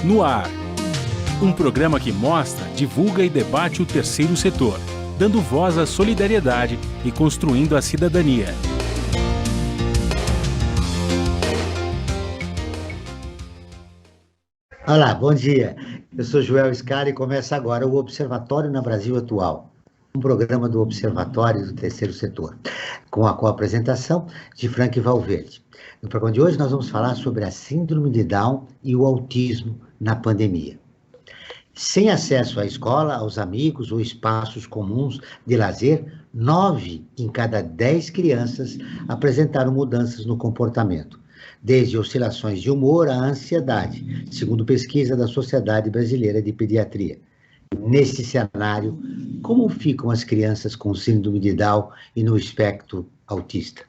No Ar. Um programa que mostra, divulga e debate o terceiro setor, dando voz à solidariedade e construindo a cidadania. Olá, bom dia. Eu sou Joel Scala e começa agora o Observatório na Brasil Atual, um programa do Observatório do Terceiro Setor, com a co-apresentação de Frank Valverde. No programa de hoje nós vamos falar sobre a síndrome de Down e o autismo na pandemia. Sem acesso à escola, aos amigos ou espaços comuns de lazer, 9 em cada 10 crianças apresentaram mudanças no comportamento, desde oscilações de humor à ansiedade, segundo pesquisa da Sociedade Brasileira de Pediatria. Nesse cenário, como ficam as crianças com síndrome de Down e no espectro autista?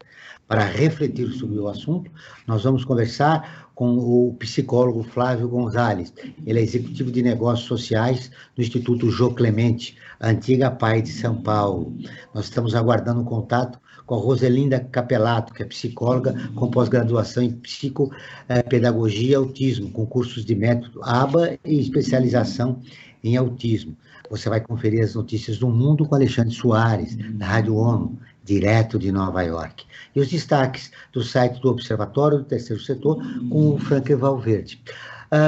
Para refletir sobre o assunto, nós vamos conversar com o psicólogo Flávio Gonzalez. Ele é executivo de negócios sociais do Instituto Jô Clemente, a antiga PAI de São Paulo. Nós estamos aguardando um contato com a Roselinda Capelato, que é psicóloga com pós-graduação em psicopedagogia e autismo, com cursos de método ABA e especialização em autismo. Você vai conferir as notícias do mundo com Alexandre Soares, da Rádio ONU, direto de Nova York. E os destaques do site do Observatório do Terceiro Setor, com o Frank Valverde.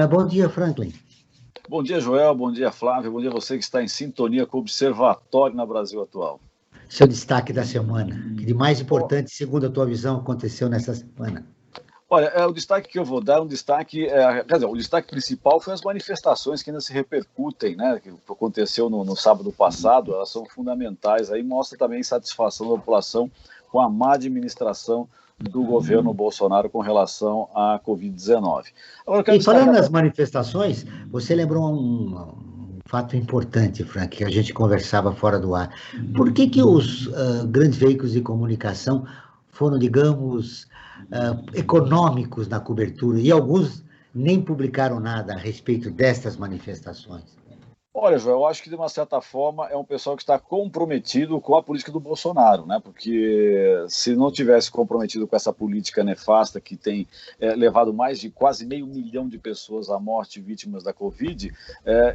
Bom dia, Franklin. Bom dia, Joel. Bom dia, Flávio. Bom dia a você que está em sintonia com o Observatório na Brasil Atual. Seu destaque da semana. O que de mais importante, segundo a tua visão, aconteceu nessa semana? Olha, o destaque que eu vou dar, o destaque principal foi as manifestações que ainda se repercutem, né, que aconteceu no sábado passado. Elas são fundamentais, aí mostra também a insatisfação da população com a má administração do governo Bolsonaro com relação à Covid-19. E falando nas manifestações, você lembrou um fato importante, Frank, que a gente conversava fora do ar. Por que os grandes veículos de comunicação foram, digamos, econômicos na cobertura, e alguns nem publicaram nada a respeito destas manifestações? Olha, Joel, eu acho que de uma certa forma é um pessoal que está comprometido com a política do Bolsonaro, né? Porque se não tivesse comprometido com essa política nefasta que tem levado mais de quase 500 mil de pessoas à morte vítimas da Covid,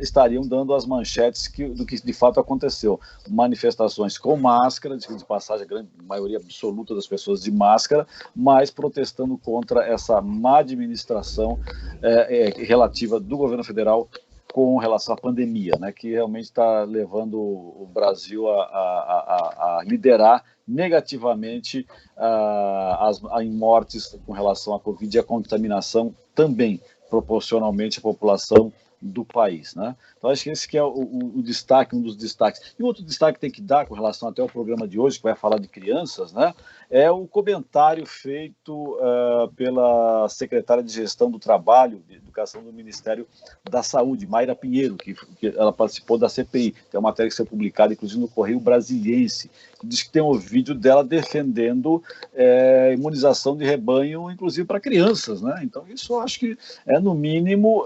estariam dando as manchetes do que de fato aconteceu. Manifestações com máscara, de passagem, a grande maioria absoluta das pessoas de máscara, mas protestando contra essa má administração relativa do governo federal com relação à pandemia, né, que realmente está levando o Brasil a liderar negativamente em mortes com relação à Covid e a contaminação também, proporcionalmente à população do país, né? Então acho que esse que é o destaque, um dos destaques. E outro destaque que tem que dar com relação até ao programa de hoje, que vai falar de crianças, né? É o comentário feito pela secretária de Gestão do Trabalho e Educação do Ministério da Saúde, Mayra Pinheiro, que ela participou da CPI. Tem uma matéria que foi publicada, inclusive, no Correio Brasiliense, que diz que tem um vídeo dela defendendo imunização de rebanho, inclusive para crianças, né? Então isso eu acho que é, no mínimo,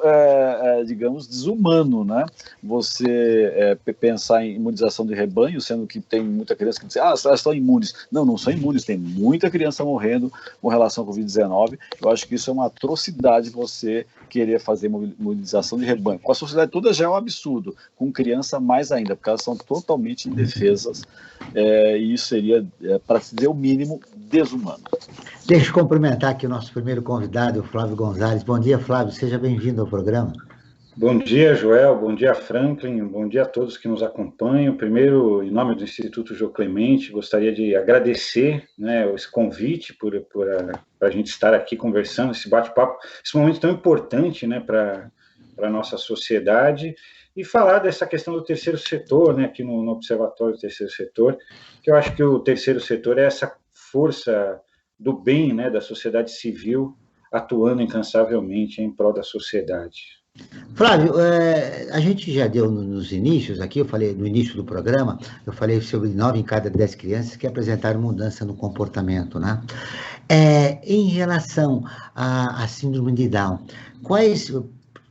digamos, desumano, né? Você pensar em imunização de rebanho, sendo que tem muita criança que diz, elas estão imunes. Não, não são imunes, tem muita criança morrendo com relação à Covid-19. Eu acho que isso é uma atrocidade, você querer fazer imunização de rebanho. Com a sociedade toda já é um absurdo, com criança mais ainda, porque elas são totalmente indefesas, e isso seria, para se dizer o mínimo, desumano. Deixa eu cumprimentar aqui o nosso primeiro convidado, o Flávio Gonzalez. Bom dia, Flávio, seja bem-vindo ao programa. Bom dia, Joel, bom dia, Franklin, bom dia a todos que nos acompanham. Primeiro, em nome do Instituto Jô Clemente, gostaria de agradecer, né, esse convite por a gente estar aqui conversando, esse bate-papo, esse momento tão importante, né, para a nossa sociedade, e falar dessa questão do terceiro setor, né, aqui no Observatório do Terceiro Setor, que eu acho que o terceiro setor é essa força do bem, né, da sociedade civil, atuando incansavelmente em prol da sociedade. Flávio, a gente já deu nos inícios aqui, eu falei no início do programa, eu falei sobre 9 em cada 10 crianças que apresentaram mudança no comportamento, né? Em relação à síndrome de Down,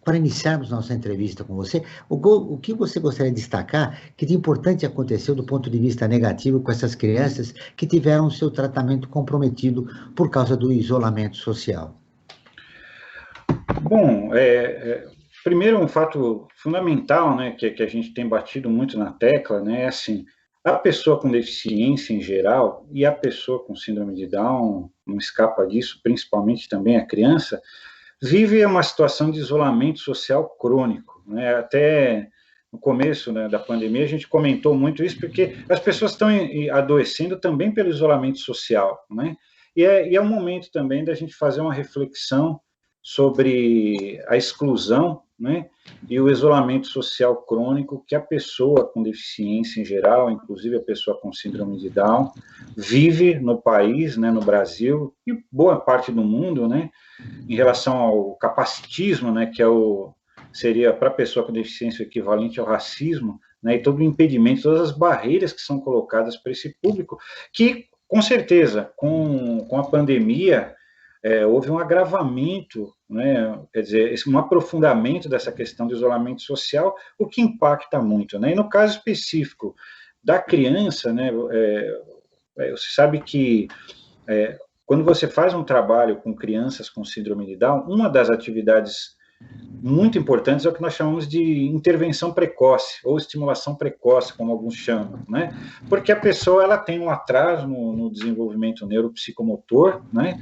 para iniciarmos nossa entrevista com você, o que você gostaria de destacar que de importante aconteceu do ponto de vista negativo com essas crianças que tiveram seu tratamento comprometido por causa do isolamento social? Bom, primeiro, um fato fundamental, né, que a gente tem batido muito na tecla, né, é assim, a pessoa com deficiência em geral e a pessoa com síndrome de Down, não escapa disso, principalmente também a criança, vive uma situação de isolamento social crônico, né, até no começo, né, da pandemia a gente comentou muito isso, porque as pessoas estão adoecendo também pelo isolamento social, né, e é um momento também da gente fazer uma reflexão sobre a exclusão, né, e o isolamento social crônico que a pessoa com deficiência em geral, inclusive a pessoa com síndrome de Down, vive no país, né, no Brasil e boa parte do mundo, né, em relação ao capacitismo, né, que seria para a pessoa com deficiência o equivalente ao racismo, né, e todo o impedimento, todas as barreiras que são colocadas para esse público, que, com certeza, com a pandemia, houve um agravamento, né, quer dizer, um aprofundamento dessa questão do isolamento social, o que impacta muito, né, e no caso específico da criança, né, você sabe que quando você faz um trabalho com crianças com síndrome de Down, uma das atividades muito importantes é o que nós chamamos de intervenção precoce, ou estimulação precoce, como alguns chamam, né? Porque a pessoa ela tem um atraso no desenvolvimento neuropsicomotor, né?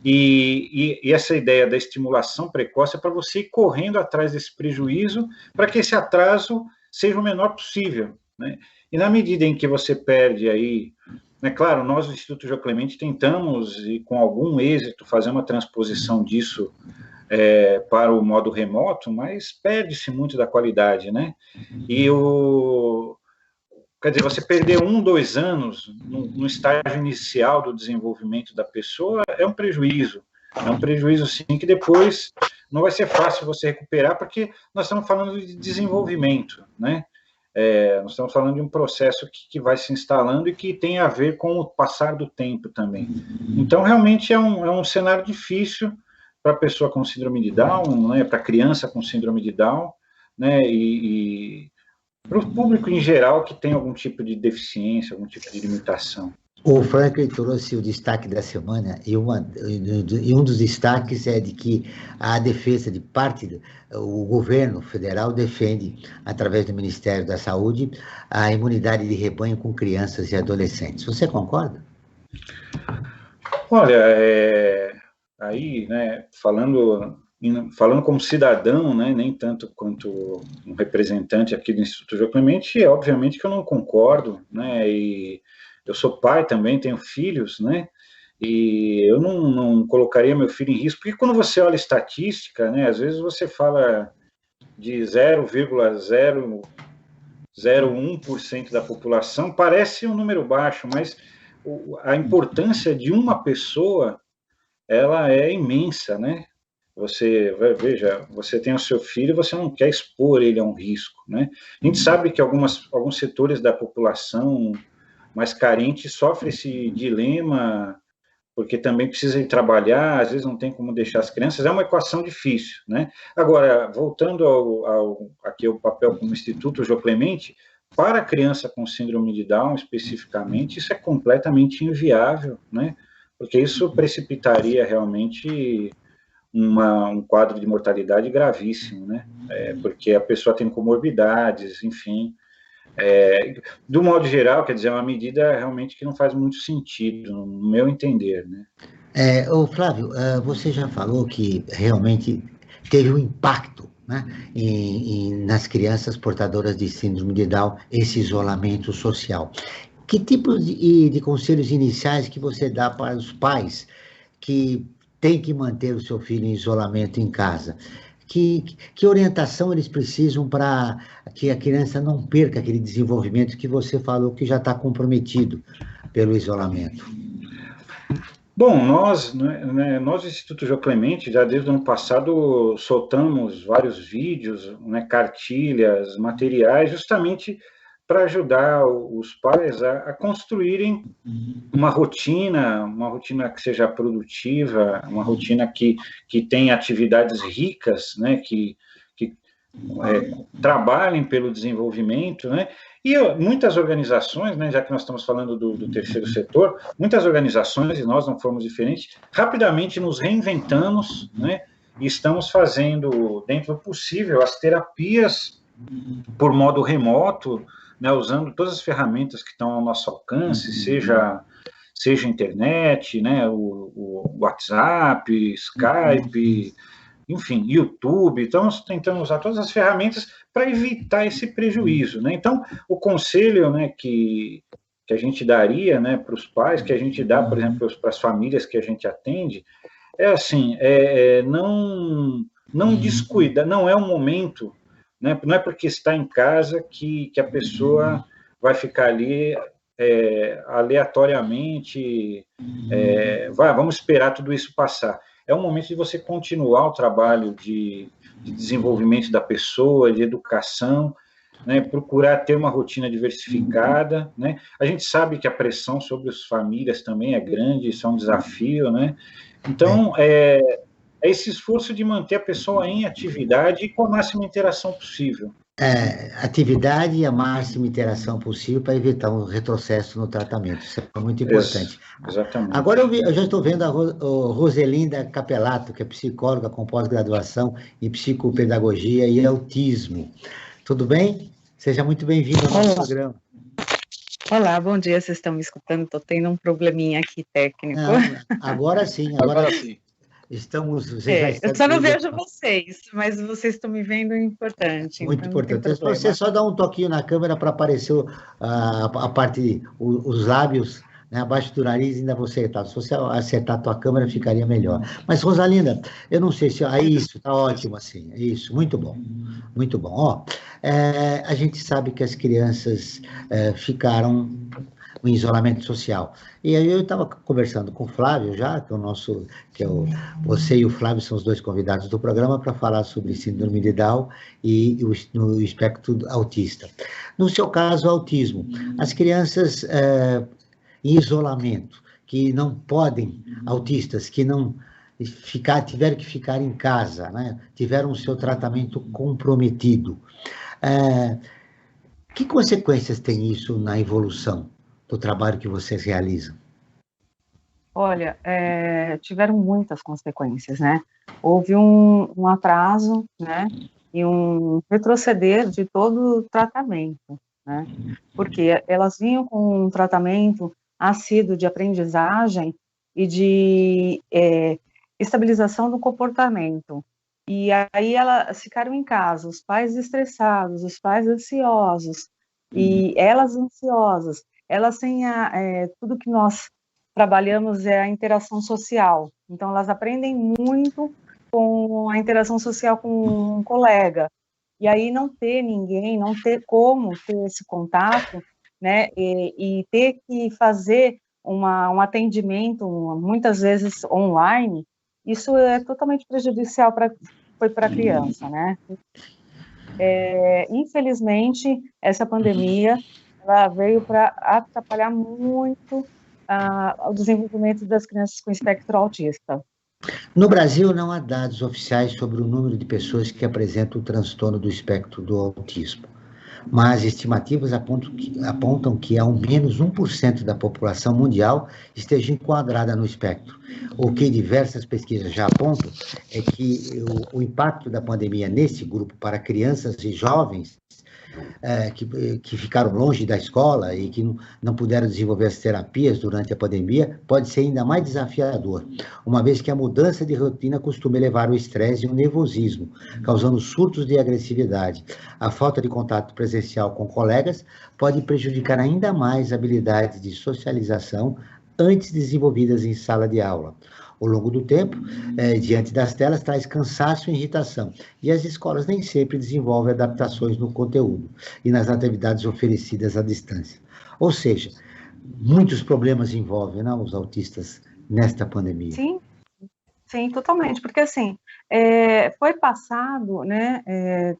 E essa ideia da estimulação precoce é para você ir correndo atrás desse prejuízo, para que esse atraso seja o menor possível, né? E na medida em que você perde aí, né, claro, nós do Instituto Jô Clemente tentamos, e com algum êxito, fazer uma transposição disso para o modo remoto, mas perde-se muito da qualidade, né? Quer dizer, você perder 1, 2 anos no estágio inicial do desenvolvimento da pessoa é um prejuízo, sim, que depois não vai ser fácil você recuperar, porque nós estamos falando de desenvolvimento, né? Nós estamos falando de um processo que vai se instalando e que tem a ver com o passar do tempo também. Então, realmente é um cenário difícil para a pessoa com síndrome de Down, né, para a criança com síndrome de Down, né, e para o público em geral que tem algum tipo de deficiência, algum tipo de limitação. O Franklin trouxe o destaque da semana, e um dos destaques é de que a defesa de parte, o governo federal defende, através do Ministério da Saúde, a imunidade de rebanho com crianças e adolescentes. Você concorda? Olha, aí, né, falando como cidadão, né, nem tanto quanto um representante aqui do Instituto Jô Clemente, obviamente que eu não concordo, né, e eu sou pai também, tenho filhos, né, e eu não colocaria meu filho em risco, porque quando você olha estatística, né, às vezes você fala de 0,001% da população, parece um número baixo, mas a importância de uma pessoa, ela é imensa, né? Veja, você tem o seu filho, você não quer expor ele a um risco, né? A gente sabe que alguns setores da população mais carente sofrem esse dilema, porque também precisa ir trabalhar, às vezes não tem como deixar as crianças, é uma equação difícil, né? Agora, voltando aqui ao papel como Instituto Jô Clemente, para a criança com síndrome de Down, especificamente, isso é completamente inviável, né? Porque isso precipitaria realmente um quadro de mortalidade gravíssimo, né? Porque a pessoa tem comorbidades, enfim. Do modo geral, quer dizer, é uma medida realmente que não faz muito sentido, no meu entender, né? Flávio, você já falou que realmente teve um impacto, né, nas crianças portadoras de síndrome de Down, esse isolamento social. Que tipo de conselhos iniciais que você dá para os pais que têm que manter o seu filho em isolamento em casa? Que orientação eles precisam para que a criança não perca aquele desenvolvimento que você falou que já está comprometido pelo isolamento? Bom, nós do Instituto Jô Clemente, já desde o ano passado, soltamos vários vídeos, né, cartilhas, materiais, justamente para ajudar os pais a construírem uma rotina que seja produtiva, uma rotina que tenha atividades ricas, né, que trabalhem pelo desenvolvimento, né, e muitas organizações, né, já que nós estamos falando do terceiro setor, muitas organizações, e nós não fomos diferentes, rapidamente nos reinventamos, né, e estamos fazendo, dentro do possível, as terapias por modo remoto, né, usando todas as ferramentas que estão ao nosso alcance, seja internet, né, o WhatsApp, Skype, enfim, YouTube. Estamos tentando usar todas as ferramentas para evitar esse prejuízo, né? Então, o conselho, né, que a gente daria, né, para os pais, que a gente dá, por exemplo, para as famílias que a gente atende, é assim, não descuida, não é um momento, né, não é porque está em casa que a pessoa vai ficar ali aleatoriamente, vamos esperar tudo isso passar. É um momento de você continuar o trabalho de desenvolvimento da pessoa, de educação, né, procurar ter uma rotina diversificada, né? A gente sabe que a pressão sobre as famílias também é grande, isso é um desafio, né? Então, é esse esforço de manter a pessoa em atividade e com a máxima interação possível. Atividade e a máxima interação possível para evitar um retrocesso no tratamento. Isso é muito importante. Exatamente. Agora eu já estou vendo a Roselinda Capelato, que é psicóloga com pós-graduação em psicopedagogia e autismo. Tudo bem? Seja muito bem-vindo ao nosso programa. Olá, bom dia, vocês estão me escutando? Estou tendo um probleminha aqui técnico. Não, agora sim. Estamos. Eu só não vejo vocês, mas vocês estão me vendo, é importante. Muito então importante. Você só dá um toquinho na câmera para aparecer a parte, os lábios, né, abaixo do nariz, ainda você acertar. Se você acertar a tua câmera, ficaria melhor. Mas, Rosalinda, eu não sei se... isso, está ótimo assim. Isso, muito bom. Muito bom. Ó, a gente sabe que as crianças ficaram em isolamento social. E aí eu estava conversando com o Flávio já, você e o Flávio são os dois convidados do programa para falar sobre síndrome de Down e o espectro autista. No seu caso, autismo, as crianças em isolamento, que não podem, autistas, que não tiveram que ficar em casa, né? Tiveram o seu tratamento comprometido. Que consequências tem isso na evolução do trabalho que vocês realizam? Olha, tiveram muitas consequências, né? Houve um atraso, né? E um retroceder de todo o tratamento, né? Porque elas vinham com um tratamento assíduo de aprendizagem e de estabilização do comportamento. E aí elas ficaram em casa, os pais estressados, os pais ansiosos, e elas ansiosas. Elas têm tudo que nós trabalhamos é a interação social. Então, elas aprendem muito com a interação social com um colega. E aí, não ter ninguém, não ter como ter esse contato, né? E ter que fazer um atendimento, muitas vezes online, isso é totalmente prejudicial para a criança, né? Infelizmente, essa pandemia ela veio para atrapalhar muito o desenvolvimento das crianças com espectro autista. No Brasil, não há dados oficiais sobre o número de pessoas que apresentam o transtorno do espectro do autismo, mas estimativas apontam que ao menos 1% da população mundial esteja enquadrada no espectro. O que diversas pesquisas já apontam é que o impacto da pandemia nesse grupo para crianças e jovens que ficaram longe da escola e que não puderam desenvolver as terapias durante a pandemia, pode ser ainda mais desafiador, uma vez que a mudança de rotina costuma elevar o estresse e o nervosismo, causando surtos de agressividade. A falta de contato presencial com colegas pode prejudicar ainda mais habilidades de socialização antes desenvolvidas em sala de aula. Ao longo do tempo, diante das telas, traz cansaço e irritação, e as escolas nem sempre desenvolvem adaptações no conteúdo e nas atividades oferecidas à distância. Ou seja, muitos problemas envolvem, não, os autistas nesta pandemia. Sim, totalmente, porque assim, foi passado, né,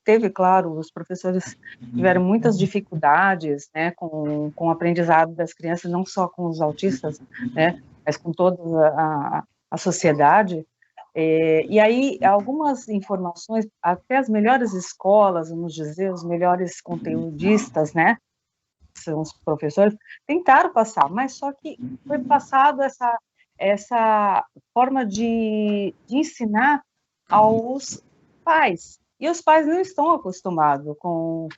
teve, claro, os professores tiveram muitas dificuldades, né, com o aprendizado das crianças, não só com os autistas, né, mas com toda a sociedade, e aí algumas informações, até as melhores escolas, vamos dizer, os melhores conteudistas, né, são os professores, tentaram passar, mas só que foi passado essa forma de ensinar aos pais. E os pais não estão acostumados com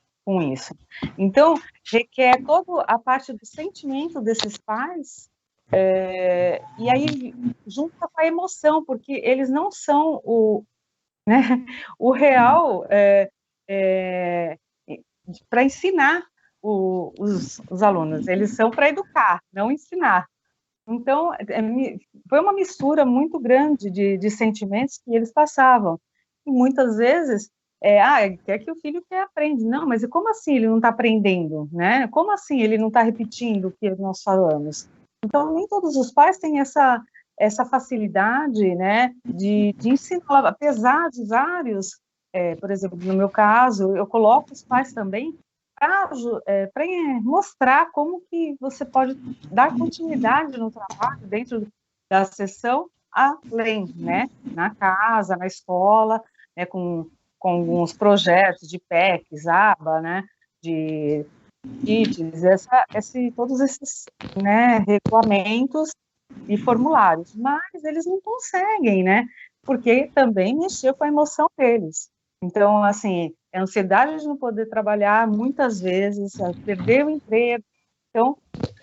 isso. Então, requer toda a parte do sentimento desses pais, e aí junta com a emoção, porque eles não são o real para ensinar os alunos, eles são para educar, não ensinar. Então, foi uma mistura muito grande de sentimentos que eles passavam. E muitas vezes, quer que o filho aprenda. Não, mas como assim ele não está aprendendo? Né? Como assim ele não está repetindo o que nós falamos? Então, nem todos os pais têm essa facilidade, né, de ensinar, apesar de vários, por exemplo, no meu caso, eu coloco os pais também para mostrar como que você pode dar continuidade no trabalho dentro da sessão, além, né, na casa, na escola, né, com alguns projetos de PECs, ABA, né, de kits, todos esses, né, regulamentos e formulários, mas eles não conseguem, né, porque também mexeu com a emoção deles. Então, assim, a ansiedade de não poder trabalhar, muitas vezes, perder o emprego, então,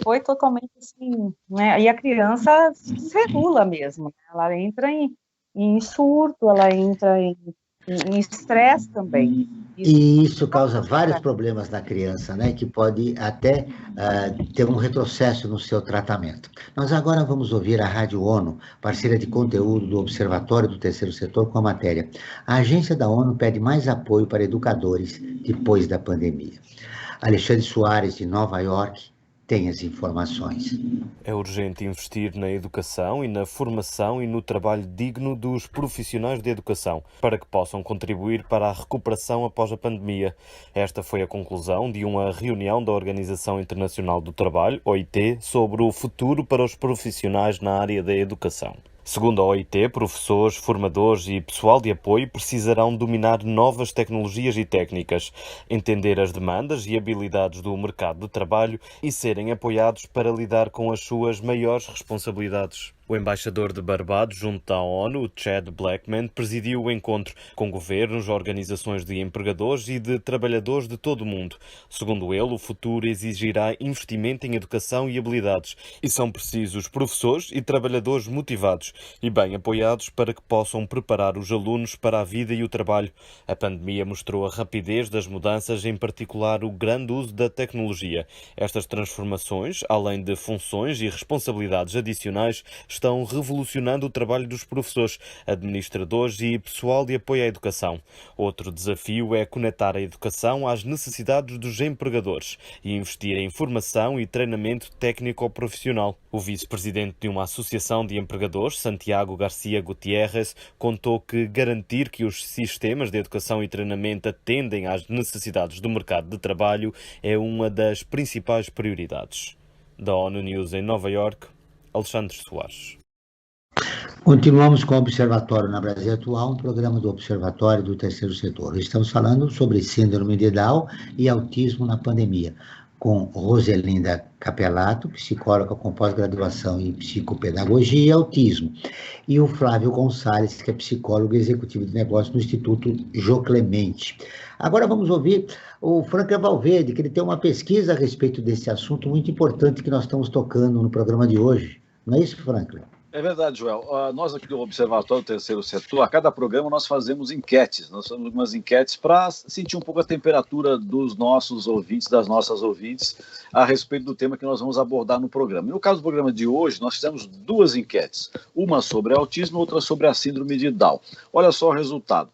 foi totalmente assim, né, e a criança se desregula mesmo, ela entra em surto, ela entra em estresse também. E isso causa vários problemas na criança, né, que pode até ter um retrocesso no seu tratamento. Nós agora vamos ouvir a Rádio ONU, parceira de conteúdo do Observatório do Terceiro Setor, com a matéria: a agência da ONU pede mais apoio para educadores depois da pandemia. Alexandre Soares, de Nova York, tem as informações. É urgente investir na educação e na formação e no trabalho digno dos profissionais de educação, para que possam contribuir para a recuperação após a pandemia. Esta foi a conclusão de uma reunião da Organização Internacional do Trabalho, OIT, sobre o futuro para os profissionais na área da educação. Segundo a OIT, professores, formadores e pessoal de apoio precisarão dominar novas tecnologias e técnicas, entender as demandas e habilidades do mercado de trabalho e serem apoiados para lidar com as suas maiores responsabilidades. O embaixador de Barbados junto à ONU, Chad Blackman, presidiu o encontro com governos, organizações de empregadores e de trabalhadores de todo o mundo. Segundo ele, o futuro exigirá investimento em educação e habilidades, e são precisos professores e trabalhadores motivados e bem apoiados para que possam preparar os alunos para a vida e o trabalho. A pandemia mostrou a rapidez das mudanças, em particular o grande uso da tecnologia. Estas transformações, além de funções e responsabilidades adicionais, estão revolucionando o trabalho dos professores, administradores e pessoal de apoio à educação. Outro desafio é conectar a educação às necessidades dos empregadores e investir em formação e treinamento técnico-profissional. O vice-presidente de uma associação de empregadores, Santiago Garcia Gutierrez, contou que garantir que os sistemas de educação e treinamento atendem às necessidades do mercado de trabalho é uma das principais prioridades. Da ONU News em Nova York, Alexandre Soares. Continuamos com o Observatório na Brasil Atual, um programa do Observatório do Terceiro Setor. Estamos falando sobre síndrome de Down e autismo na pandemia, com Roselinda Capelato, psicóloga com pós-graduação em psicopedagogia e autismo, e o Flávio Gonçalves, que é psicólogo executivo de negócios no Instituto Jô Clemente. Agora vamos ouvir o Franklin Valverde, que ele tem uma pesquisa a respeito desse assunto muito importante que nós estamos tocando no programa de hoje. Não é isso, Franklin? É verdade, Joel. Nós aqui do Observatório do Terceiro Setor, a cada programa nós fazemos enquetes. Nós fazemos algumas enquetes para sentir um pouco a temperatura dos nossos ouvintes, das nossas ouvintes, a respeito do tema que nós vamos abordar no programa. E no caso do programa de hoje, nós fizemos duas enquetes. Uma sobre autismo e outra sobre a síndrome de Down. Olha só o resultado.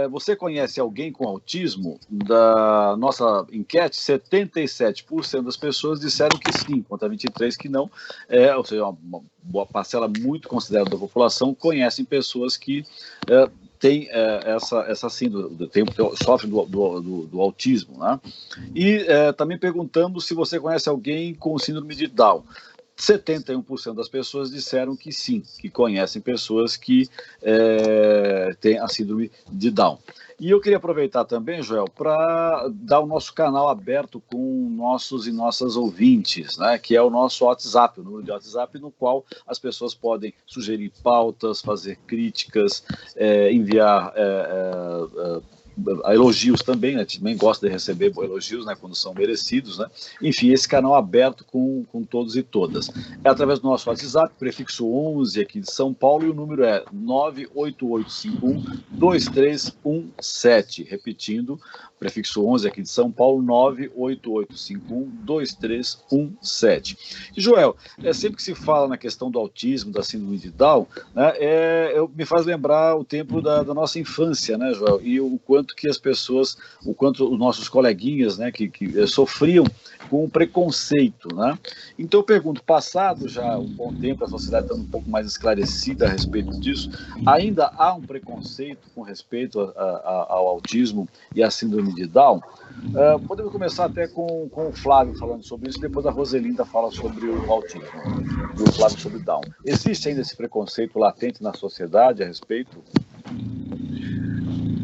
Você conhece alguém com autismo? Da nossa enquete, 77% das pessoas disseram que sim, contra 23% que não. Ou seja, uma boa parcela muito considerável da população conhecem pessoas que têm essa síndrome, sofrem do autismo, né? E também perguntamos se você conhece alguém com síndrome de Down. 71% das pessoas disseram que sim, que conhecem pessoas que têm a síndrome de Down. E eu queria aproveitar também, Joel, para dar o nosso canal aberto com nossos e nossas ouvintes, né, que é o nosso WhatsApp, o número de WhatsApp, no qual as pessoas podem sugerir pautas, fazer críticas, enviar elogios também, né? Também gosta de receber elogios, né, quando são merecidos, né? Enfim, esse canal aberto com todos e todas. É através do nosso WhatsApp, prefixo 11 aqui de São Paulo, e o número é 98851-2317. Repetindo, prefixo 11 aqui de São Paulo, 98851-2317. E, Joel, sempre que se fala na questão do autismo, da síndrome de Down, né, me faz lembrar o tempo da nossa infância, né, Joel? E o quanto que as pessoas, o quanto os nossos coleguinhas, né, que sofriam com o preconceito, né? Então eu pergunto, passado já um bom tempo, a sociedade está um pouco mais esclarecida a respeito disso, ainda há um preconceito com respeito ao autismo e à síndrome de Down? Podemos começar até com o Flávio falando sobre isso, depois a Roselinda fala sobre o autismo, e o Flávio sobre Down. Existe ainda esse preconceito latente na sociedade a respeito?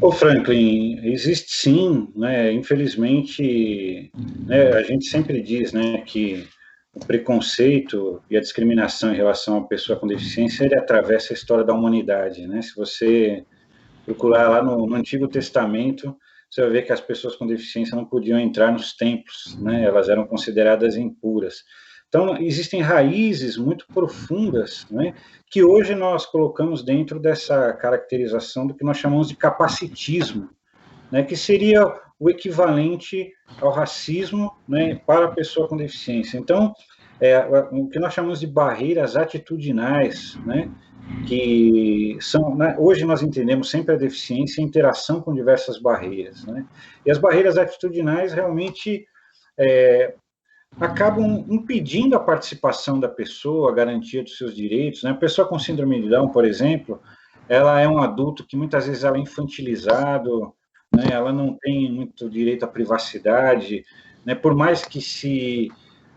Ô Franklin, existe sim, né? Infelizmente, né, a gente sempre diz, né, que o preconceito e a discriminação em relação à pessoa com deficiência, ele atravessa a história da humanidade, né? Se você procurar lá no Antigo Testamento, você vai ver que as pessoas com deficiência não podiam entrar nos templos, né? Elas eram consideradas impuras. Então, existem raízes muito profundas, né, que hoje nós colocamos dentro dessa caracterização do que nós chamamos de capacitismo, né, que seria o equivalente ao racismo, né, para a pessoa com deficiência. Então, o que nós chamamos de barreiras atitudinais, né, que são, né, hoje nós entendemos sempre a deficiência e a interação com diversas barreiras, né, e as barreiras atitudinais realmente acabam impedindo a participação da pessoa, a garantia dos seus direitos, né? A pessoa com síndrome de Down, por exemplo, ela é um adulto que muitas vezes ela é infantilizado, né? Ela não tem muito direito à privacidade, né? Por mais que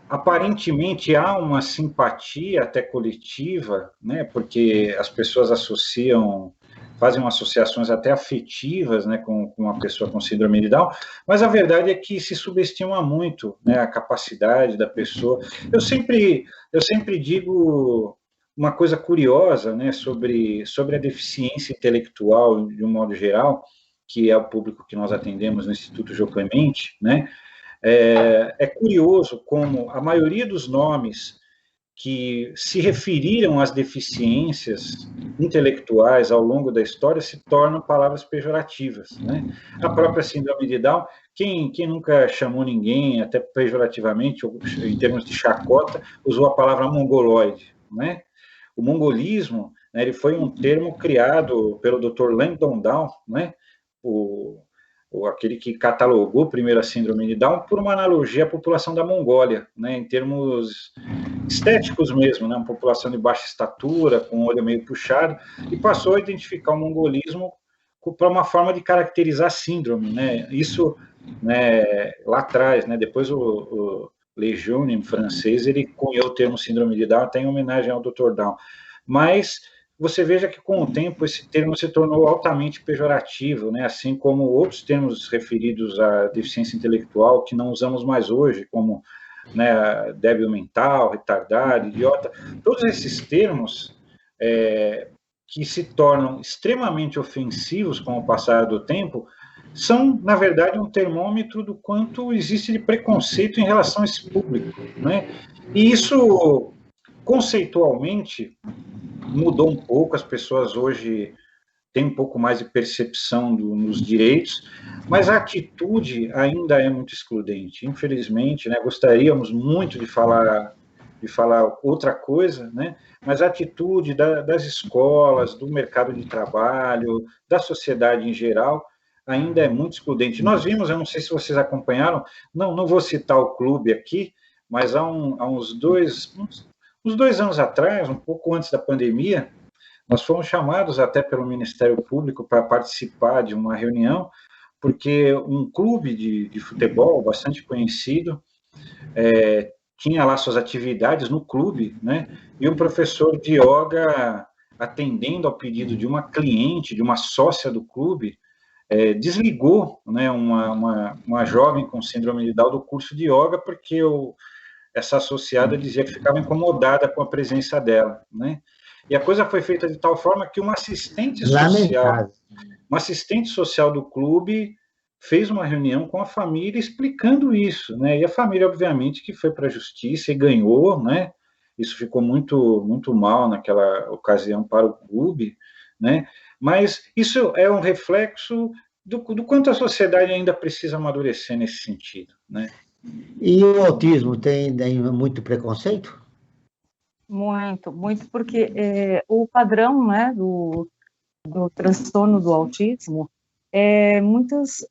aparentemente há uma simpatia até coletiva, né? Porque as pessoas fazem associações até afetivas, né, com uma pessoa com síndrome de Down, mas a verdade é que se subestima muito, né, a capacidade da pessoa. Eu sempre digo uma coisa curiosa, né, sobre a deficiência intelectual de um modo geral, que é o público que nós atendemos no Instituto Jô Clemente, né. É curioso como a maioria dos nomes que se referiram às deficiências intelectuais ao longo da história se tornam palavras pejorativas, né? A própria síndrome de Down, quem nunca chamou ninguém, até pejorativamente, ou em termos de chacota, usou a palavra mongoloide, né? O mongolismo, né, ele foi um termo criado pelo Dr. Langdon Down, né? Aquele que catalogou primeiro a síndrome de Down, por uma analogia à população da Mongólia, né, em termos estéticos mesmo, né, uma população de baixa estatura, com o olho meio puxado, e passou a identificar o mongolismo para uma forma de caracterizar a síndrome, né, isso, né, lá atrás, né, depois o Lejeune, em francês, ele cunhou o termo síndrome de Down, até em homenagem ao Dr. Down, mas você veja que, com o tempo, esse termo se tornou altamente pejorativo, né? Assim como outros termos referidos à deficiência intelectual, que não usamos mais hoje, como, né, débil mental, retardado, idiota. Todos esses termos que se tornam extremamente ofensivos com o passar do tempo, são, na verdade, um termômetro do quanto existe de preconceito em relação a esse público, né? E isso, conceitualmente, mudou um pouco, as pessoas hoje têm um pouco mais de percepção nos direitos, mas a atitude ainda é muito excludente, infelizmente, né? Gostaríamos muito de falar outra coisa, né? Mas a atitude das escolas, do mercado de trabalho, da sociedade em geral, ainda é muito excludente. Nós vimos, eu não sei se vocês acompanharam, não vou citar o clube aqui, mas há uns 2 anos atrás, um pouco antes da pandemia, nós fomos chamados até pelo Ministério Público para participar de uma reunião, porque um clube de futebol bastante conhecido tinha lá suas atividades no clube, né? E um professor de yoga, atendendo ao pedido de uma cliente, de uma sócia do clube, desligou, né, uma jovem com síndrome de Down do curso de yoga, porque essa associada dizia que ficava incomodada com a presença dela, né? E a coisa foi feita de tal forma que uma assistente social do clube fez uma reunião com a família explicando isso, né? E a família, obviamente, que foi para a justiça e ganhou, né? Isso ficou muito, muito mal naquela ocasião para o clube, né? Mas isso é um reflexo do quanto a sociedade ainda precisa amadurecer nesse sentido, né? E o autismo tem muito preconceito? Muito, muito, porque o padrão, né, do transtorno do autismo é muitas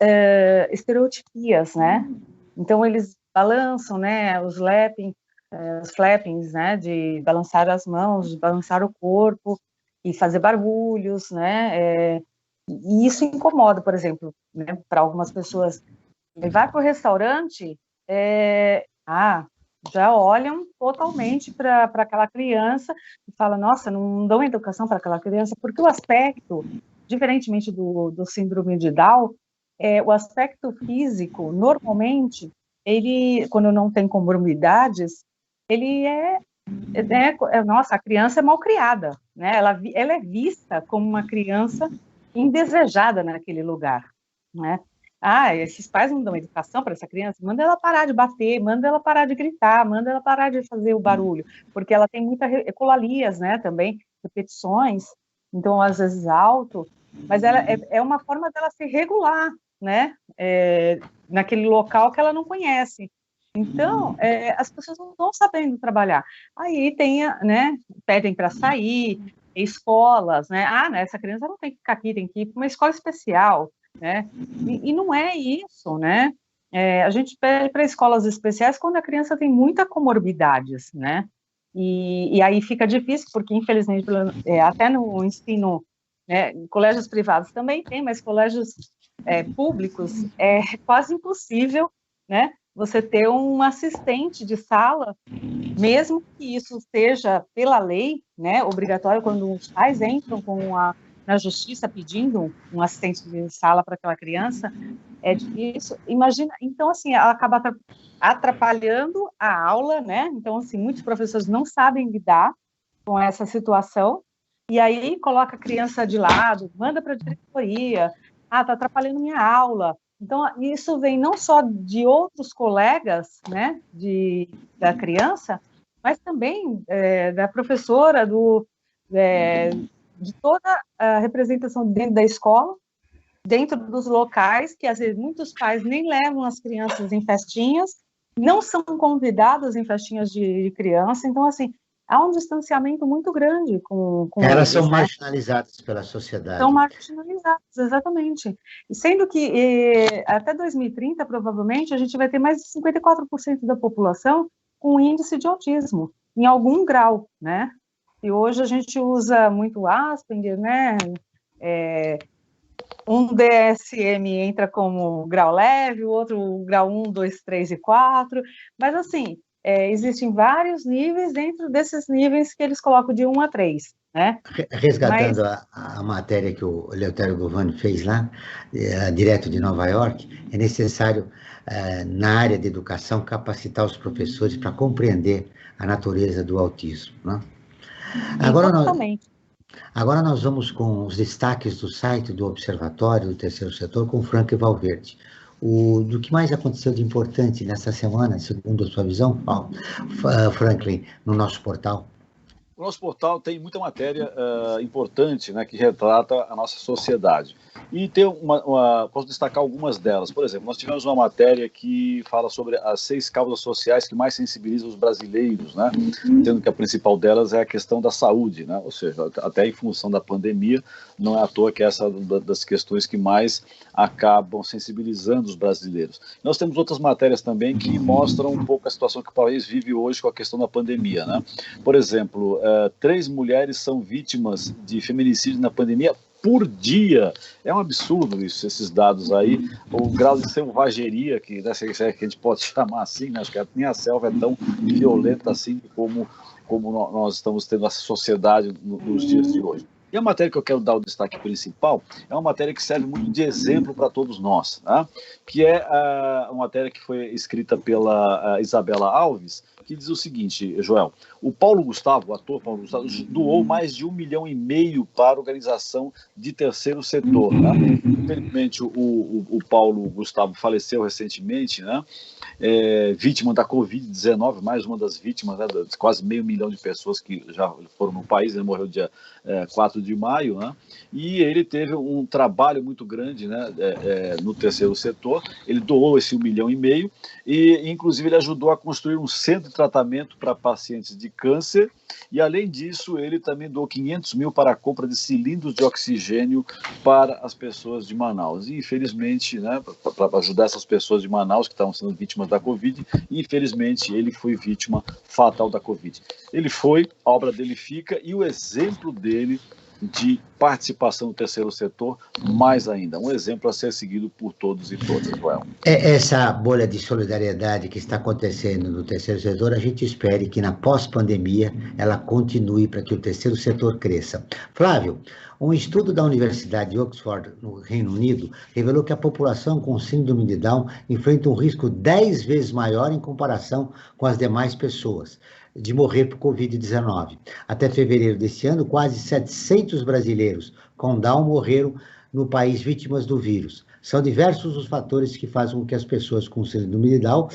estereotipias, né? Então eles balançam, né, os flappings, né, de balançar as mãos, de balançar o corpo e fazer barulhos, né? E isso incomoda, por exemplo, né, para algumas pessoas. Ele vai para o restaurante, já olham totalmente para aquela criança e falam, nossa, não dão educação para aquela criança, porque o aspecto, diferentemente do síndrome de Down, o aspecto físico, normalmente, ele, quando não tem comorbidades, ele nossa, a criança é mal criada, né? Ela é vista como uma criança indesejada naquele lugar, né? Esses pais não dão educação para essa criança, manda ela parar de bater, manda ela parar de gritar, manda ela parar de fazer o barulho, porque ela tem muita ecolalias, né, também, repetições, então, às vezes, alto, mas ela é uma forma dela se regular, né, naquele local que ela não conhece. Então, as pessoas não estão sabendo trabalhar. Aí né, pedem para sair, escolas, né, essa criança não tem que ficar aqui, tem que ir para uma escola especial, né? E não é isso, né? A gente pede para escolas especiais quando a criança tem muitas comorbidades, né? E aí fica difícil, porque infelizmente até no ensino, né, em colégios privados também tem, mas colégios públicos é quase impossível, né? Você ter um assistente de sala, mesmo que isso seja pela lei, né, obrigatório, quando os pais entram na justiça pedindo um assistente de sala para aquela criança, é difícil. Imagina, então, assim, ela acaba atrapalhando a aula, né? Então, assim, muitos professores não sabem lidar com essa situação, e aí coloca a criança de lado, manda para a diretoria, está atrapalhando minha aula. Então, isso vem não só de outros colegas, né, da criança, mas também da professora, de toda a representação dentro da escola, dentro dos locais, que às vezes muitos pais nem levam as crianças em festinhas, não são convidados em festinhas de criança, então, assim, há um distanciamento muito grande com elas eles, são né? marginalizadas pela sociedade. São marginalizadas, exatamente. E sendo que até 2030, provavelmente, a gente vai ter mais de 54% da população com índice de autismo, em algum grau, né? E hoje a gente usa muito Asperger, né? Um DSM entra como grau leve, o outro grau 1, 2, 3 e 4, mas assim, existem vários níveis dentro desses níveis que eles colocam de 1 a 3, né? Resgatando a matéria que o Eleutério Govani fez lá, direto de Nova York, é necessário, na área de educação, capacitar os professores para compreender a natureza do autismo, né? Agora nós vamos com os destaques do site do Observatório do Terceiro Setor com Franklin Valverde. Do que mais aconteceu de importante nessa semana, segundo a sua visão, Franklin, no nosso portal? O nosso portal tem muita matéria importante, né, que retrata a nossa sociedade. E tem posso destacar algumas delas. Por exemplo, nós tivemos uma matéria que fala sobre as 6 causas sociais que mais sensibilizam os brasileiros, né? Sendo que a principal delas é a questão da saúde, né? Ou seja, até em função da pandemia, não é à toa que essa é uma das questões que mais acabam sensibilizando os brasileiros. Nós temos outras matérias também que mostram um pouco a situação que o país vive hoje com a questão da pandemia, né? Por exemplo, 3 mulheres são vítimas de feminicídio na pandemia por dia. É um absurdo isso, esses dados aí. O grau de selvageria, que a gente pode chamar assim, né? Acho que nem a selva é tão violenta assim como nós estamos tendo essa sociedade nos dias de hoje. E a matéria que eu quero dar o destaque principal é uma matéria que serve muito de exemplo para todos nós, tá? Que é uma matéria que foi escrita pela Isabela Alves, que diz o seguinte, Joel: o Paulo Gustavo, o ator Paulo Gustavo, doou mais de 1,5 milhão para a organização de terceiro setor. Tá? Infelizmente, o Paulo Gustavo faleceu recentemente, né? Vítima da Covid-19, mais uma das vítimas, né, de quase 500 mil de pessoas que já foram no país. Ele morreu dia 4 de maio, né? E ele teve um trabalho muito grande, né, no terceiro setor. Ele doou esse 1,5 milhão e, inclusive, ele ajudou a construir um centro de tratamento para pacientes de câncer. E, além disso, ele também doou 500 mil para a compra de cilindros de oxigênio para as pessoas de Manaus. E, infelizmente, né, para ajudar essas pessoas de Manaus que estavam sendo vítimas da Covid, infelizmente, ele foi vítima fatal da Covid. Ele foi, a obra dele fica, e o exemplo dele de participação do terceiro setor, mais ainda. Um exemplo a ser seguido por todos e todas, Joel. Essa bolha de solidariedade que está acontecendo no terceiro setor, a gente espere que na pós-pandemia ela continue para que o terceiro setor cresça. Flávio, um estudo da Universidade de Oxford, no Reino Unido, revelou que a população com síndrome de Down enfrenta um risco 10 vezes maior em comparação com as demais pessoas de morrer por Covid-19. Até fevereiro deste ano, quase 700 brasileiros com Down morreram no país vítimas do vírus. São diversos os fatores que fazem com que as pessoas com síndrome de Down,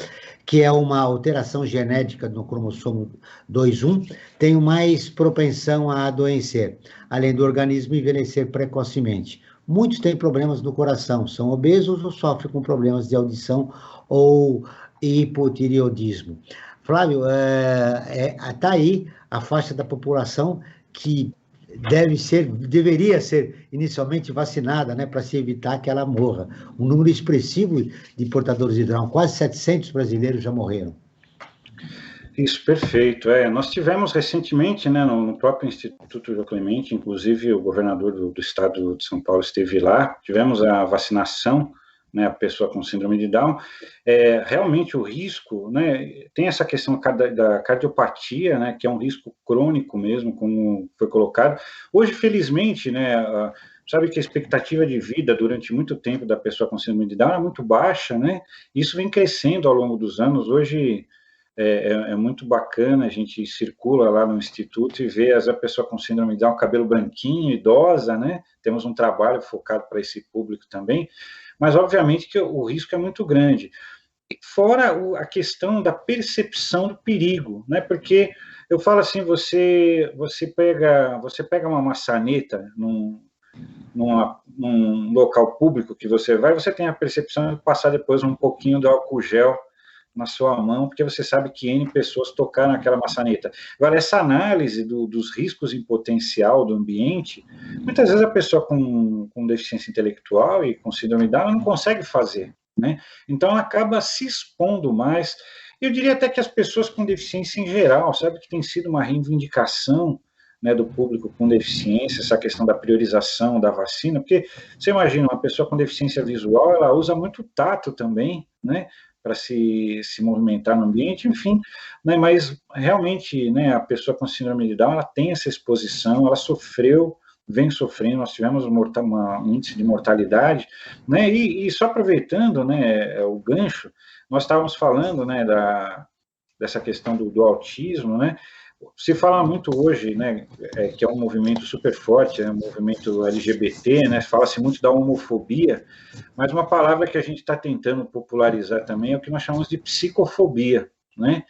que é uma alteração genética no cromossomo 21, tenham mais propensão a adoecer, além do organismo envelhecer precocemente. Muitos têm problemas no coração, são obesos ou sofrem com problemas de audição ou hipotireoidismo. Flávio, está aí a faixa da população que deveria ser inicialmente vacinada, né, para se evitar que ela morra. Um número expressivo de portadores de Down, quase 700 brasileiros já morreram. Isso, perfeito. Nós tivemos recentemente, né, no próprio Instituto João Clemente, inclusive o governador do estado de São Paulo esteve lá, tivemos a vacinação, né, a pessoa com síndrome de Down. Realmente o risco, né, tem essa questão da cardiopatia, né, que é um risco crônico mesmo, como foi colocado. Hoje, felizmente, né, sabe que a expectativa de vida durante muito tempo da pessoa com síndrome de Down é muito baixa, né, isso vem crescendo ao longo dos anos. Hoje é muito bacana, a gente circula lá no Instituto e vê a pessoa com síndrome de Down, cabelo branquinho, idosa, né, temos um trabalho focado para esse público também, mas obviamente que o risco é muito grande. Fora a questão da percepção do perigo, né? Porque eu falo assim, você pega uma maçaneta num local público que você vai, você tem a percepção de passar depois um pouquinho de álcool gel na sua mão, porque você sabe que N pessoas tocaram naquela maçaneta. Agora, essa análise dos riscos em potencial do ambiente, muitas vezes a pessoa com deficiência intelectual e com síndrome de Down não consegue fazer, né? Então, acaba se expondo mais. Eu diria até que as pessoas com deficiência em geral, sabe, que tem sido uma reivindicação, né, do público com deficiência, essa questão da priorização da vacina, porque você imagina, uma pessoa com deficiência visual, ela usa muito tato também, né, para se movimentar no ambiente, enfim, né, mas realmente, né, a pessoa com síndrome de Down, ela tem essa exposição, ela vem sofrendo, nós tivemos um índice de mortalidade, né, e só aproveitando, né, o gancho, nós estávamos falando, né, dessa questão do autismo, né, se fala muito hoje, né, que é um movimento super forte, um movimento LGBT, né, fala-se muito da homofobia, mas uma palavra que a gente está tentando popularizar também é o que nós chamamos de psicofobia, né,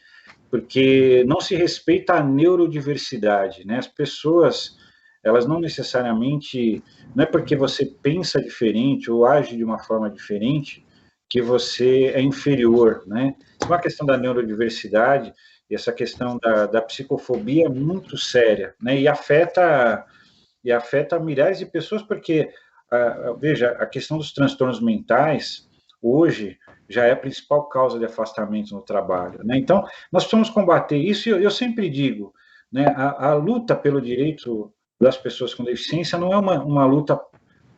porque não se respeita a neurodiversidade, né, as pessoas, elas não necessariamente, não é porque você pensa diferente ou age de uma forma diferente que você é inferior, né, é uma questão da neurodiversidade. E essa questão da psicofobia é muito séria, né? E afeta milhares de pessoas, porque, veja, a questão dos transtornos mentais, hoje, já é a principal causa de afastamento no trabalho, né? Então, nós precisamos combater isso, e eu sempre digo, né, a luta pelo direito das pessoas com deficiência não é uma luta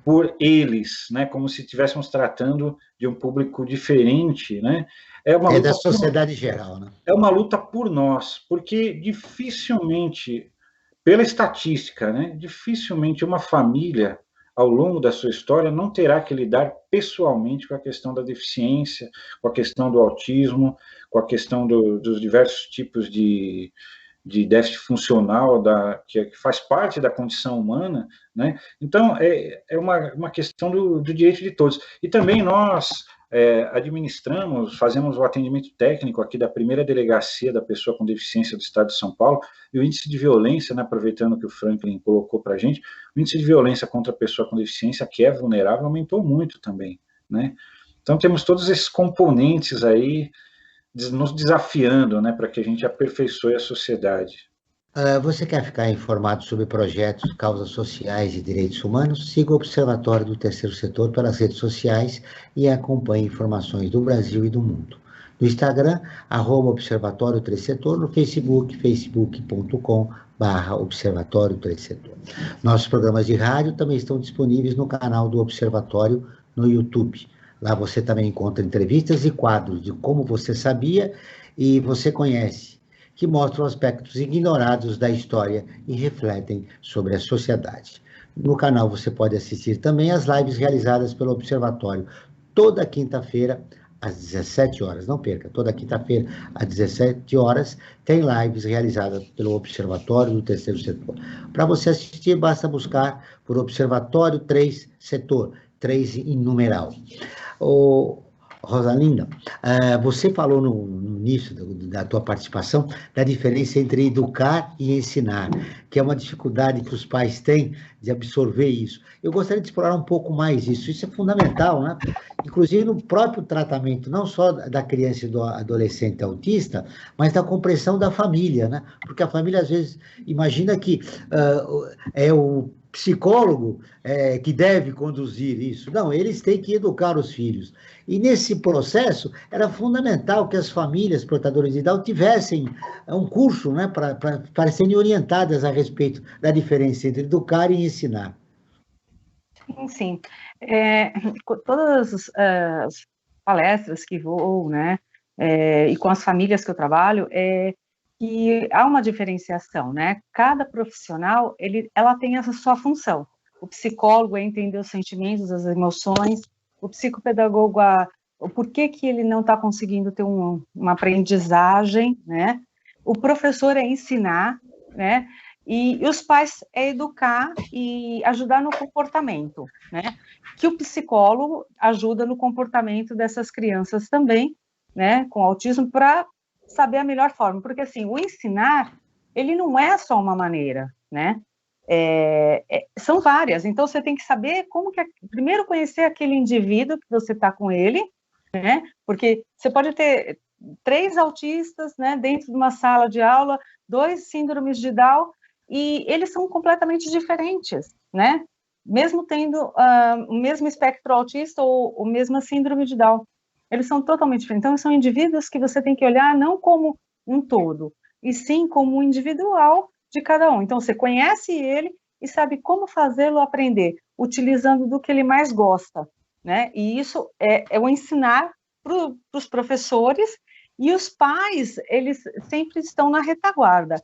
por eles, né, como se estivéssemos tratando de um público diferente, né? É da sociedade geral, né? É uma luta por nós, porque dificilmente pela estatística, né, dificilmente uma família, ao longo da sua história, não terá que lidar pessoalmente com a questão da deficiência, com a questão do autismo, com a questão dos diversos tipos de déficit funcional que faz parte da condição humana, né? Então, é uma questão do direito de todos. E também nós fazemos o atendimento técnico aqui da primeira delegacia da pessoa com deficiência do Estado de São Paulo, e o índice de violência, né, aproveitando que o Franklin colocou para a gente, o índice de violência contra a pessoa com deficiência, que é vulnerável, aumentou muito também, né? Então, temos todos esses componentes aí nos desafiando, né, para que a gente aperfeiçoe a sociedade. Você quer ficar informado sobre projetos, causas sociais e direitos humanos? Siga o Observatório do Terceiro Setor pelas redes sociais e acompanhe informações do Brasil e do mundo. No Instagram, @Observatório Terceiro Setor, no Facebook, facebook.com/Observatório Terceiro Setor. Nossos programas de rádio também estão disponíveis no canal do Observatório no YouTube. Lá você também encontra entrevistas e quadros de Como Você Sabia e Você Conhece, que mostram aspectos ignorados da história e refletem sobre a sociedade. No canal você pode assistir também as lives realizadas pelo Observatório toda quinta-feira, às 17 horas. Não perca, toda quinta-feira, às 17 horas, tem lives realizadas pelo Observatório do Terceiro Setor. Para você assistir, basta buscar por Observatório 3 Setor, 3 em numeral. Rosalinda, você falou no início da tua participação da diferença entre educar e ensinar, que é uma dificuldade que os pais têm de absorver isso. Eu gostaria de explorar um pouco mais isso. Isso é fundamental, né? Inclusive no próprio tratamento, não só da criança e do adolescente autista, mas da compreensão da família, né? Porque a família, às vezes, imagina que é o psicólogo que deve conduzir isso. Não, eles têm que educar os filhos. E nesse processo, era fundamental que as famílias portadoras de Down tivessem um curso, né, para serem orientadas a respeito da diferença entre educar e ensinar. Sim. Todas as palestras que vou, né, e com as famílias que eu trabalho, que há uma diferenciação, né? Cada profissional, ela tem essa sua função. O psicólogo é entender os sentimentos, as emoções, o psicopedagogo, o porquê que ele não está conseguindo ter uma aprendizagem, né? O professor é ensinar, né? E os pais é educar e ajudar no comportamento, né? Que o psicólogo ajuda no comportamento dessas crianças também, né? Com autismo, para saber a melhor forma, porque assim, o ensinar, ele não é só uma maneira, né? São várias, então você tem que saber primeiro conhecer aquele indivíduo que você está com ele, né? Porque você pode ter 3 autistas, né, dentro de uma sala de aula, 2 síndromes de Down, e eles são completamente diferentes, né? Mesmo tendo o mesmo espectro autista ou a mesma síndrome de Down. Eles são totalmente diferentes. Então, são indivíduos que você tem que olhar não como um todo, e sim como um individual de cada um. Então, você conhece ele e sabe como fazê-lo aprender, utilizando do que ele mais gosta, né? E isso é o ensinar para os professores, e os pais, eles sempre estão na retaguarda.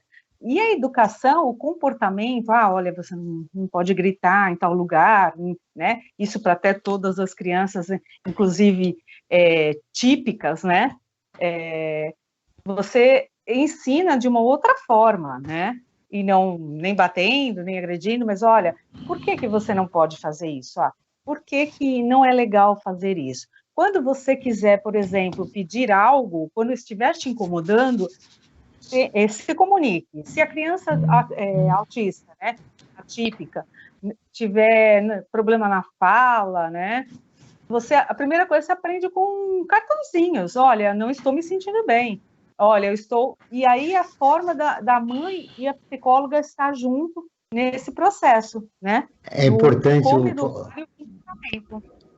E a educação, o comportamento, olha, você não pode gritar em tal lugar, né? Isso para até todas as crianças, inclusive típicas, né? Você ensina de uma outra forma, né? E não nem batendo, nem agredindo, mas olha, por que você não pode fazer isso? Por que não é legal fazer isso? Quando você quiser, por exemplo, pedir algo, quando estiver te incomodando, se comunique. Se a criança autista, né, atípica, tiver problema na fala, né, a primeira coisa você aprende com cartãozinhos. Olha, não estou me sentindo bem. Olha, eu estou... E aí a forma da mãe e a psicóloga estar junto nesse processo, né? É importante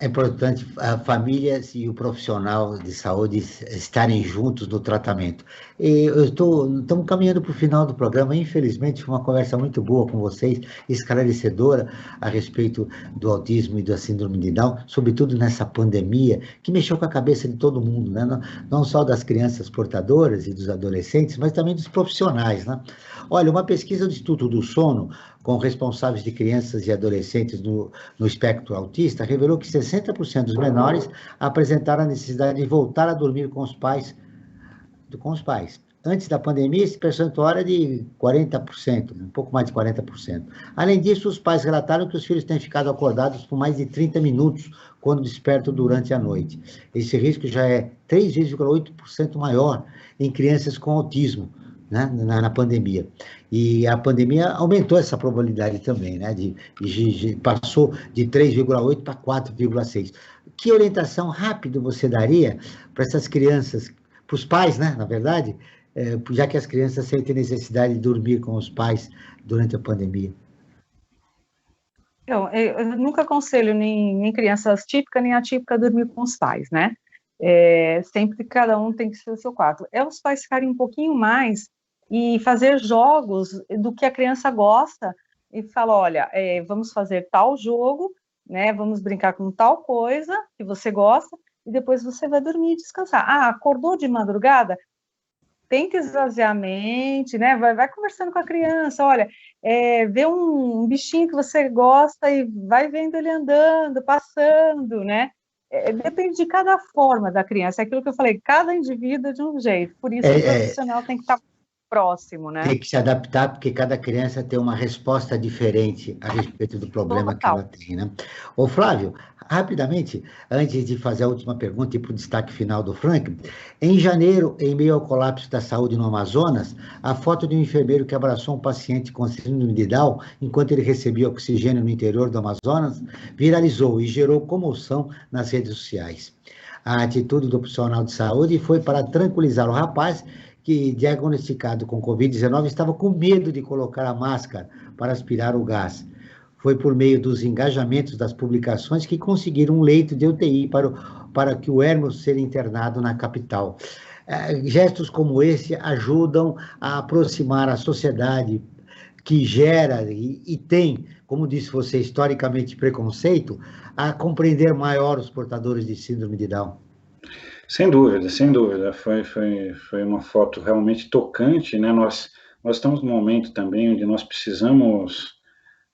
É importante a família e o profissional de saúde estarem juntos no tratamento. Estamos caminhando para o final do programa. Infelizmente, foi uma conversa muito boa com vocês, esclarecedora a respeito do autismo e da síndrome de Down, sobretudo nessa pandemia que mexeu com a cabeça de todo mundo, né? Não só das crianças portadoras e dos adolescentes, mas também dos profissionais, né? Olha, uma pesquisa do Instituto do Sono com responsáveis de crianças e adolescentes no espectro autista, revelou que 60% dos menores apresentaram a necessidade de voltar a dormir com os pais. Antes da pandemia, esse percentual era de 40%, um pouco mais de 40%. Além disso, os pais relataram que os filhos têm ficado acordados por mais de 30 minutos quando despertam durante a noite. Esse risco já é 3,8% maior em crianças com autismo, né, na pandemia. E a pandemia aumentou essa probabilidade também, né, passou de 3,8 para 4,6. Que orientação rápida você daria para essas crianças, para os pais, né, na verdade, já que as crianças sentem necessidade de dormir com os pais durante a pandemia? Eu nunca aconselho nem crianças típicas nem atípicas a dormir com os pais, né? Sempre cada um tem que ser o seu quarto. É os pais ficarem um pouquinho mais e fazer jogos do que a criança gosta e falar, olha, vamos fazer tal jogo, né? Vamos brincar com tal coisa que você gosta e depois você vai dormir e descansar. Acordou de madrugada? Tenta esvaziar a mente, né? Vai conversando com a criança, olha, vê um bichinho que você gosta e vai vendo ele andando, passando, né? Depende de cada forma da criança, é aquilo que eu falei, cada indivíduo é de um jeito, por isso o profissional tem que estar próximo, né? Tem que se adaptar, porque cada criança tem uma resposta diferente a respeito do problema que ela tem, né? Ô, Flávio, rapidamente, antes de fazer a última pergunta e para o destaque final do Franklin, em janeiro, em meio ao colapso da saúde no Amazonas, a foto de um enfermeiro que abraçou um paciente com síndrome de Down enquanto ele recebia oxigênio no interior do Amazonas viralizou e gerou comoção nas redes sociais. A atitude do profissional de saúde foi para tranquilizar o rapaz, que, diagnosticado com Covid-19, estava com medo de colocar a máscara para aspirar o gás. Foi por meio dos engajamentos das publicações que conseguiram um leito de UTI para que o Hermo seja internado na capital. Gestos como esse ajudam a aproximar a sociedade que gera e tem, como disse você, historicamente preconceito, a compreender maior os portadores de síndrome de Down. Sem dúvida, sem dúvida. Foi uma foto realmente tocante, né? Nós estamos num momento também onde nós precisamos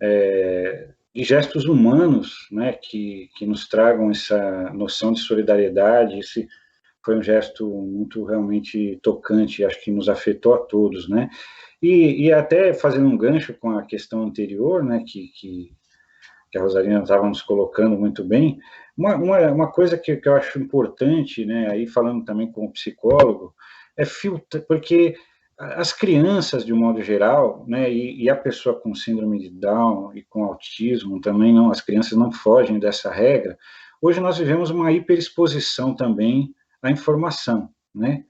de gestos humanos, né? Que nos tragam essa noção de solidariedade. Esse foi um gesto muito realmente tocante, acho que nos afetou a todos, né? E até fazendo um gancho com a questão anterior, né? Que a Rosarina estava nos colocando muito bem, uma coisa que eu acho importante, né, aí falando também como psicólogo, é filtrar, porque as crianças, de um modo geral, né, e a pessoa com síndrome de Down e com autismo também, não, as crianças não fogem dessa regra. Hoje nós vivemos uma hiperexposição também à informação, né,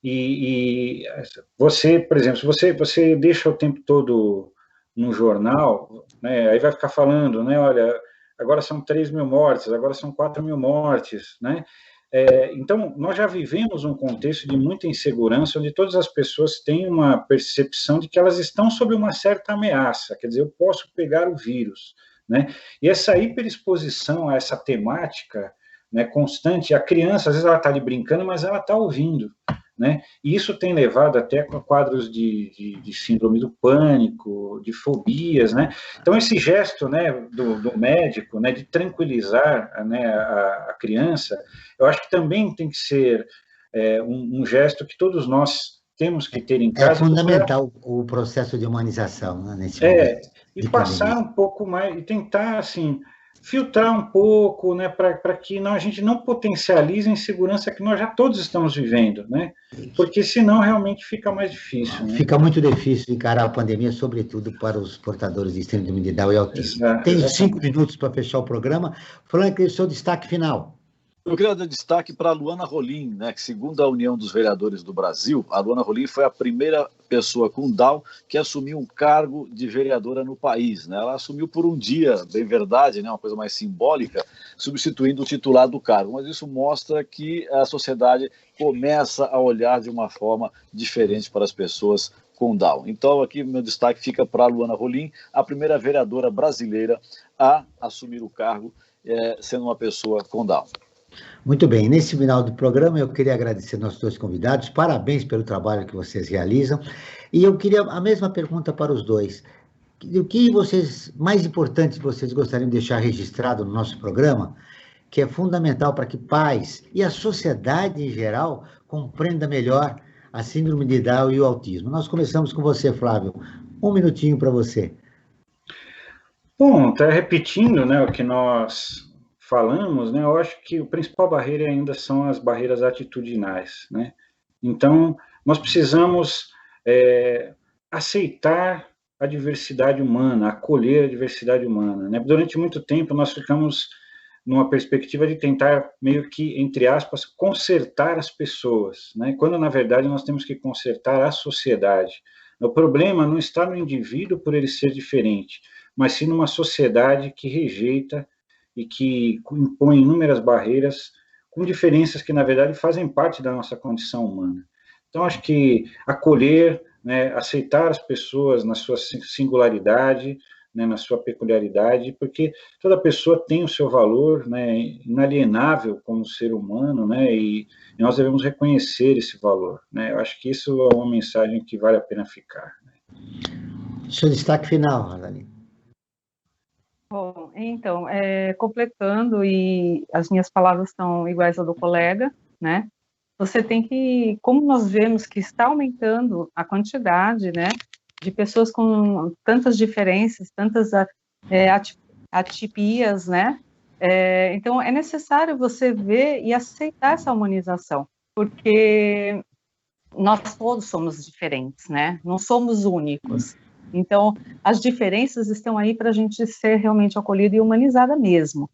e você, por exemplo, se você deixa o tempo todo no jornal, né, aí vai ficar falando, né, olha, agora são 3.000 mortes, agora são 4.000 mortes, né, então nós já vivemos um contexto de muita insegurança, onde todas as pessoas têm uma percepção de que elas estão sob uma certa ameaça, quer dizer, eu posso pegar o vírus, né, e essa hiperexposição a essa temática, né, constante, a criança, às vezes ela está ali brincando, mas ela está ouvindo, né? E isso tem levado até a quadros de síndrome do pânico, de fobias, né? Então, esse gesto, né, do médico, né, de tranquilizar, né, a criança, eu acho que também tem que ser um gesto que todos nós temos que ter em casa. É fundamental o processo de humanização, né, nesse momento. E passar um pouco mais, e tentar, assim, filtrar um pouco, né, para que a gente não potencialize a insegurança que nós já todos estamos vivendo, né? Porque senão realmente fica mais difícil. Né? Fica muito difícil encarar a pandemia, sobretudo para os portadores de síndrome de Down e autismo. Tem 5 minutos para fechar o programa. Franklin, seu destaque final. Eu queria dar destaque para a Luana Rolim, né, que segundo a União dos Vereadores do Brasil, a Luana Rolim foi a primeira pessoa com Down que assumiu um cargo de vereadora no país, né? Ela assumiu por um dia, bem verdade, né, uma coisa mais simbólica, substituindo o titular do cargo, mas isso mostra que a sociedade começa a olhar de uma forma diferente para as pessoas com Down. Então aqui meu destaque fica para a Luana Rolim, a primeira vereadora brasileira a assumir o cargo sendo uma pessoa com Down. Muito bem, nesse final do programa eu queria agradecer nossos dois convidados, parabéns pelo trabalho que vocês realizam, e eu queria a mesma pergunta para os dois. O que mais importante vocês gostariam de deixar registrado no nosso programa, que é fundamental para que pais e a sociedade em geral compreenda melhor a síndrome de Down e o autismo? Nós começamos com você, Flávio. Um minutinho para você. Bom, repetindo, né, o que nós falamos, né, eu acho que a principal barreira ainda são as barreiras atitudinais, né? Então, nós precisamos aceitar a diversidade humana, acolher a diversidade humana, né? Durante muito tempo, nós ficamos numa perspectiva de tentar, meio que, entre aspas, consertar as pessoas, né? Quando, na verdade, nós temos que consertar a sociedade. O problema não está no indivíduo por ele ser diferente, mas sim numa sociedade que rejeita e que impõe inúmeras barreiras com diferenças que, na verdade, fazem parte da nossa condição humana. Então, acho que acolher, né, aceitar as pessoas na sua singularidade, né, na sua peculiaridade, porque toda pessoa tem o seu valor, né, inalienável como ser humano, né, e nós devemos reconhecer esse valor, né. Eu acho que isso é uma mensagem que vale a pena ficar. Né. Seu destaque final, Rosalie. Bom, então, completando, e as minhas palavras são iguais ao do colega, né? Você tem que, como nós vemos que está aumentando a quantidade, né, de pessoas com tantas diferenças, tantas atipias, né? Então, é necessário você ver e aceitar essa humanização, porque nós todos somos diferentes, né? Não somos únicos. Então, as diferenças estão aí para a gente ser realmente acolhida e humanizada mesmo.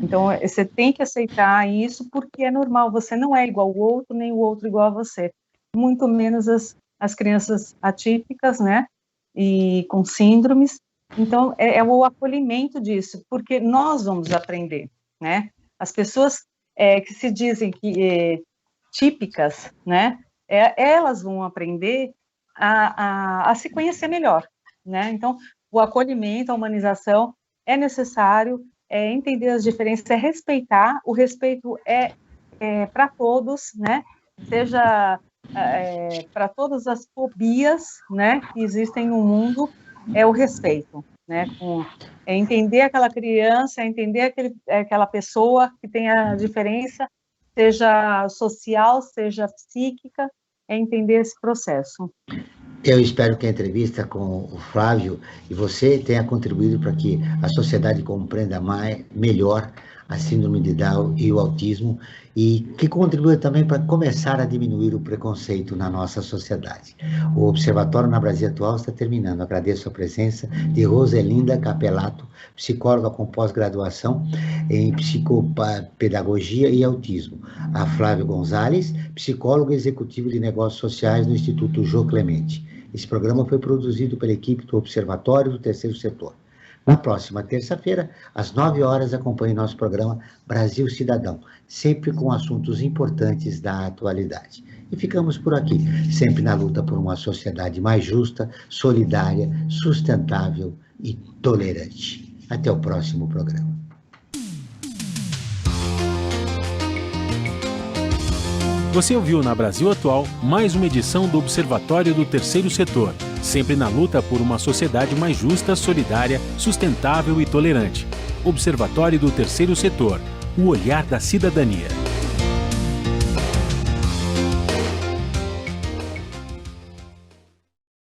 Então, você tem que aceitar isso, porque é normal, você não é igual ao outro, nem o outro igual a você. Muito menos as crianças atípicas, né, e com síndromes. Então, é o acolhimento disso, porque nós vamos aprender, né. As pessoas que se dizem que típicas, né, elas vão aprender a se conhecer melhor, né? Então, o acolhimento, a humanização é necessário, entender as diferenças, respeitar. O respeito é para todos, né? Seja para todas as fobias, né, que existem no mundo, é o respeito, né? Entender aquela criança, entender aquela pessoa que tem a diferença, seja social, seja psíquica, entender esse processo. Eu espero que a entrevista com o Flávio e você tenha contribuído para que a sociedade compreenda melhor a síndrome de Down e o autismo, e que contribua também para começar a diminuir o preconceito na nossa sociedade. O Observatório na Brasil Atual está terminando. Agradeço a presença de Roselinda Capelato, psicóloga com pós-graduação em psicopedagogia e autismo. A Flávio Gonzalez, psicólogo executivo de negócios sociais no Instituto Jô Clemente. Esse programa foi produzido pela equipe do Observatório do Terceiro Setor. Na próxima terça-feira, às 9 horas, acompanhe nosso programa Brasil Cidadão, sempre com assuntos importantes da atualidade. E ficamos por aqui, sempre na luta por uma sociedade mais justa, solidária, sustentável e tolerante. Até o próximo programa. Você ouviu na Brasil Atual mais uma edição do Observatório do Terceiro Setor, sempre na luta por uma sociedade mais justa, solidária, sustentável e tolerante. Observatório do Terceiro Setor, o olhar da cidadania.